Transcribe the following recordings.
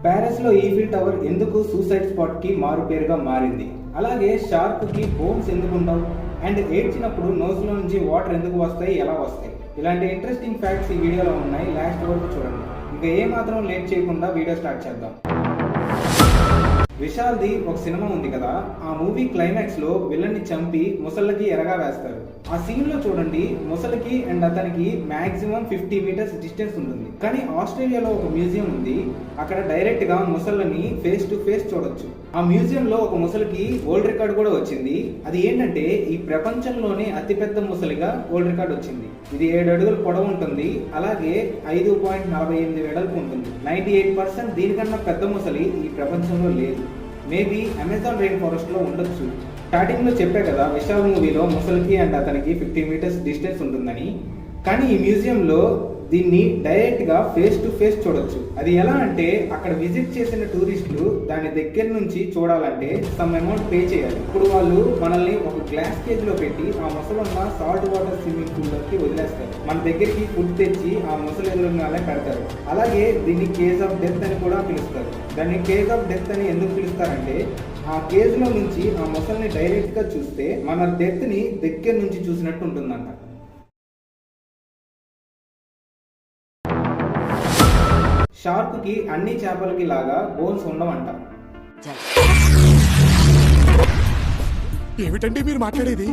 Paris లో Eiffel tower ఎందుకు suicide spot కి మారు పేరుగా మారింది, అలాగే షార్క్ కి బోన్స్ ఎందుకు ఉండవు, అండ్ ఏడ్చినప్పుడు నోస్ లో నుంచి వాటర్ ఎందుకు వస్తాయి, ఎలా వస్తాయి, ఇలాంటి ఇంట్రెస్టింగ్ ఫ్యాక్ట్స్ ఈ వీడియోలో ఉన్నాయి. లాస్ట్ వరకు చూడండి. ఇంకా ఏ మాత్రం లేట్ చేయకుండా వీడియో స్టార్ట్ చేద్దాం. విశాల్ది ఒక సినిమా ఉంది కదా, ఆ మూవీ క్లైమాక్స్ లో విలన్ ని చంపి ముసళ్ళకి ఎరగా వేస్తారు. ఆ సీన్ లో చూడండి, ముసలికి అండ్ అతనికి మాక్సిమం 50 మీటర్స్ డిస్టెన్స్ ఉంటుంది. కానీ ఆస్ట్రేలియాలో ఒక మ్యూజియం ఉంది, అక్కడ డైరెక్ట్ గా ముసళ్ళని ఫేస్ టు ఫేస్ చూడొచ్చు. ఆ మ్యూజియం లో ఒక ముసలికి వరల్డ్ రికార్డ్ కూడా వచ్చింది. అది ఏంటంటే ఈ ప్రపంచంలోనే అతిపెద్ద ముసలిగా వరల్డ్ రికార్డ్ వచ్చింది. ఇది 7 అడుగులు పొడవు ఉంటుంది, అలాగే 5.48 వెడల్పు ఉంటుంది. 98% దీనికన్నా పెద్ద ముసలి ఈ ప్రపంచంలో లేదు. మేబీ అమెజాన్ రెయిన్ ఫారెస్ట్ లో ఉండొచ్చు. స్టార్టింగ్ లో చెప్పే కదా, విశాల్ మూవీలో ముసలికి అండ్ అతనికి 50 మీటర్స్ డిస్టెన్స్ ఉంటుందని. కానీ ఈ మ్యూజియంలో దీన్ని డైరెక్ట్ గా ఫేస్ టు ఫేస్ చూడొచ్చు. అది ఎలా అంటే, అక్కడ విజిట్ చేసిన టూరిస్టులు దాని దగ్గర నుంచి చూడాలంటే సమ్ అమౌంట్ పే చేయాలి. ఇప్పుడు వాళ్ళు మనల్ని ఒక గ్లాస్ కేజ్ లో పెట్టి ఆ ముసలున్న సాల్ట్ వాటర్ స్విమ్మింగ్ పూల్ లోకి వదిలేస్తారు. మన దగ్గరికి ఫుడ్ తెచ్చి ఆ ముసలి ఎదురుగానే పెడతారు. అలాగే దీన్ని కేజ్ ఆఫ్ డెత్ అని కూడా పిలుస్తారు. దాన్ని కేజ్ ఆఫ్ డెత్ అని ఎందుకు పిలుస్తారంటే, ఆ కేజ్ లో నుంచి ఆ ముసలిని డైరెక్ట్ గా చూస్తే మన డెత్ ని దగ్గర నుంచి చూసినట్టు ఉంటుందంట. షార్క్ కి అన్ని చేపలకి లాగా బోన్స్ ఉండవంట. ఏమిటండి మీరు మాట్లాడేది?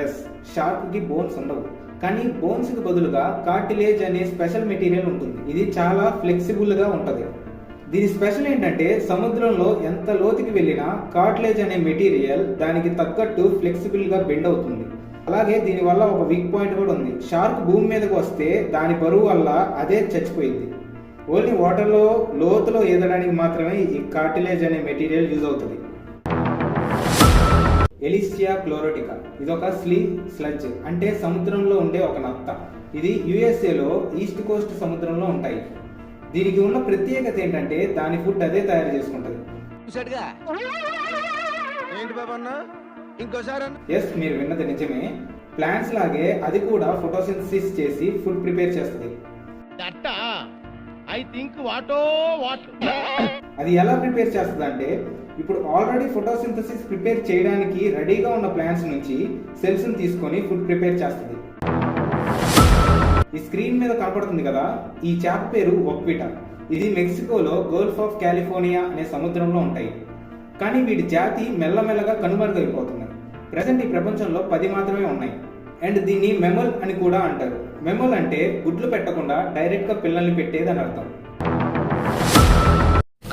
ఎస్, షార్క్ కి బోన్స్ ఉండవు. కానీ బోన్స్ కి బదులుగా కార్టిలేజ్ అనే స్పెషల్ మెటీరియల్ ఉంటుంది. ఇది చాలా ఫ్లెక్సిబుల్ గా ఉంటది. దీని స్పెషల్ ఏంటంటే, సముద్రంలో ఎంత లోతుకి వెళ్ళినా కార్టిలేజ్ అనే మెటీరియల్ దానికి తగ్గట్టు ఫ్లెక్సిబుల్ గా బెండ్ అవుతుంది. అలాగే దీని వల్ల ఒక వీక్ పాయింట్ కూడా ఉంది. షార్క్ భూమి మీదకి వస్తే దాని బరువు వల్ల అదే చచ్చిపోయింది. ఓన్లీ వాటర్లో లోతులో ఈదడానికి మాత్రమే ఈ కార్టిలేజ్ అనే మెటీరియల్ యూజ్ అవుతుంది. ఎలిసియా క్లోరోటికా ఇది ఒక స్లడ్జ్, అంటే సముద్రంలో ఉండే ఒక నత్త. ఇది యుఎస్ఏలో ఈస్ట్ కోస్ట్ సముద్రంలో ఉంటాయి. దీనికి ఉన్న ప్రత్యేకత ఏంటంటే, దాని ఫుడ్ అదే తయారు చేసుకుంటది. ఎస్, మీరు విన్నది నిజమే. ప్లాంట్స్ లాగే అది కూడా ఫోటోసింథసిస్ చేసి ఫుడ్ ప్రిపేర్ చేస్తుంది. అది ఎలా ప్రిపేర్ చేస్తుంది అంటే, ఇప్పుడు ఆల్రెడీ ఫోటోసింథసిస్ ప్రిపేర్ చేయడానికి రెడీగా ఉన్న ప్లాంట్స్ నుంచి సెల్స్ ని తీసుకొని ఫుడ్ ప్రిపేర్ చేస్తుంది. ఈ స్క్రీన్ మీద కనపడుతుంది కదా, ఈ చేప పేరు ఒక్విటా. ఇది మెక్సికోలో గల్ఫ్ ఆఫ్ కాలిఫోర్నియా అనే సముద్రంలో ఉంటాయి. కానీ వీటి జాతి మెల్లమెల్లగా కనుమరుగైపోతుంది. ప్రెసెంట్ ఈ ప్రపంచంలో 10 మాత్రమే ఉన్నాయి. అండ్ దీన్ని మెమల్ అని కూడా అంటారు. మెమల్ అంటే గుడ్లు పెట్టకుండా డైరెక్ట్ గా పిల్లల్ని పెట్టేది అని అర్థం.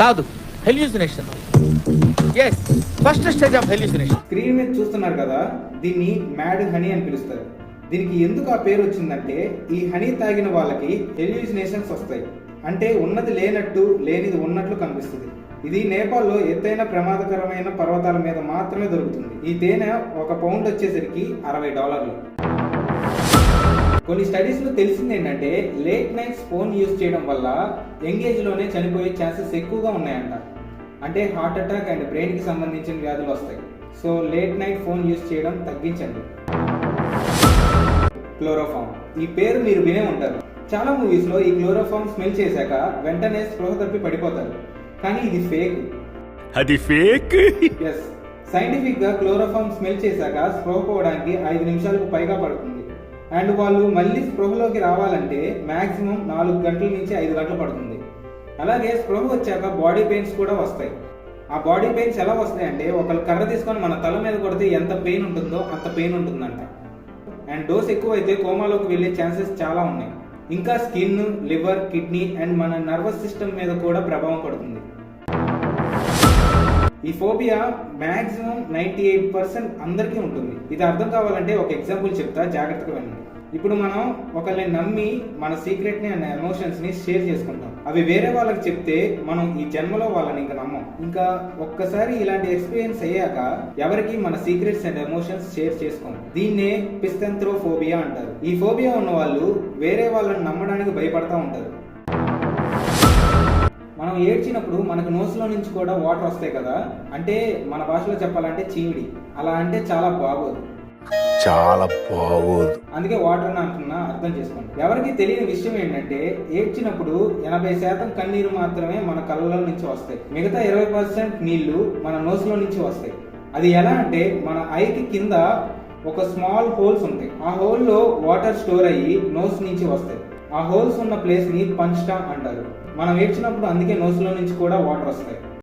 కాదు, hallucination. yes, first stage of hallucination. Screen మీద చూస్తున్నారు కదా, దీన్ని మ్యాడ్ హనీ అని పిలుస్తారు. దీనికి ఎందుకు ఆ పేరు వచ్చిందంటే, ఈ హనీ తాగిన వాళ్ళకి హెల్యూసినేషన్స్ వస్తాయి. అంటే ఉన్నది లేనట్టు, లేనిది ఉన్నట్లు కనిపిస్తుంది. ఇది నేపాల్లో ఎత్తైన ప్రమాదకరమైన పర్వతాల మీద మాత్రమే దొరుకుతుంది. ఈ తేనె 1 పౌండ్ వచ్చేసరికి $60. కొన్ని స్టడీస్ లో తెలిసింది ఏంటంటే, లేట్ నైట్స్ ఫోన్ యూజ్ చేయడం వల్ల యంగ్ ఏజ్ లోనే చనిపోయే ఛాన్సెస్ ఎక్కువగా ఉన్నాయంట. అంటే హార్ట్ అటాక్ అండ్ బ్రెయిన్ కి సంబంధించిన వ్యాధులు వస్తాయి. So late night phone use చేయడం తగ్గించండి. క్లోరోఫామ్, ఈ పేరు మీరు వినే ఉంటారు. చాలా మూవీస్ లో ఈ క్లోరోఫామ్ స్మెల్ చేశాక వెంటనే స్పృహ తప్పి పడిపోతారు. కానీ ఇది ఫేక్. అది ఫేక్. ఎస్, సైంటిఫిక్ గా క్లోరోఫామ్ స్మెల్ చేశాక స్పృహ పోవడానికి 5 నిమిషాలకు పైగా పడుతుంది. అండ్ వాళ్ళు మళ్ళీ స్పృహలోకి రావాలంటే మాక్సిమం 4 గంటల నుంచి 5 గంటలు పడుతుంది. అలాగే స్పృహ వచ్చాక బాడీ పెయిన్స్ కూడా వస్తాయి. ఆ బాడీ పెయిన్స్ ఎలా వస్తాయంటే, ఒకళ్ళు కర్ర తీసుకొని మన తల మీద కొడితే ఎంత పెయిన్ ఉంటుందో అంత పెయిన్ ఉంటుందంట. అండ్ డోస్ ఎక్కువైతే కోమాలోకి వెళ్ళే ఛాన్సెస్ చాలా ఉన్నాయి. ఇంకా స్కిన్, లివర్, కిడ్నీ అండ్ మన నర్వస్ సిస్టమ్ మీద కూడా ప్రభావం పడుతుంది. ఈ ఫోబియా మాక్సిమం 98% అందరికీ ఉంటుంది. ఇది అర్థం కావాలంటే ఒక ఎగ్జాంపుల్ చెప్తా, జాగ్రత్తగా వినండి. ఇప్పుడు మనం ఒకరిని నమ్మి మన సీక్రెట్ ని అండ్ ఎమోషన్స్ ని షేర్ చేసుకుంటాం. అవి వేరే వాళ్ళకి చెప్తే మనం ఈ జన్మలో వాళ్ళని ఇంకా నమ్మం. ఇంకా ఒక్కసారి ఇలాంటి ఎక్స్పీరియన్స్ అయ్యాక ఎవరికి మన సీక్రెట్స్ అండ్ ఎమోషన్స్ షేర్ చేసుకోం. దీన్నే పిస్థాంథ్రోఫోబియా అంటారు. ఈ ఫోబియా ఉన్న వాళ్ళు వేరే వాళ్ళని నమ్మడానికి భయపడతా ఉంటారు. మనం ఏడ్చినప్పుడు మనకు నోస్లో నుంచి కూడా వాటర్ వస్తాయి కదా, అంటే మన భాషలో చెప్పాలంటే చీమిడి. అలా అంటే చాలా బాగోదు. చాలా బాగోదు. అందుకే వాటర్ అని అంటున్నా, అర్థం చేసుకోండి. ఎవరికి తెలియని విషయం ఏంటంటే ఏడ్చినప్పుడు 80% కన్నీరు మాత్రమే మన కళ్ళలో నుంచి వస్తాయి, మిగతా 20% నీళ్లు మన నోస్లో నుంచి వస్తాయి. అది ఎలా అంటే మన ఐకి కింద ఒక స్మాల్ హోల్స్ ఉంటాయి. ఆ హోల్లో వాటర్ స్టోర్ అయ్యి నోస్ నుంచి వస్తాయి. ఆ హోల్స్ ఉన్న ప్లేస్ ని పంచ్టా అంటారు. మనం ఏడ్చినప్పుడు అందుకే నోస్లో నుంచి కూడా వాటర్ వస్తాయి.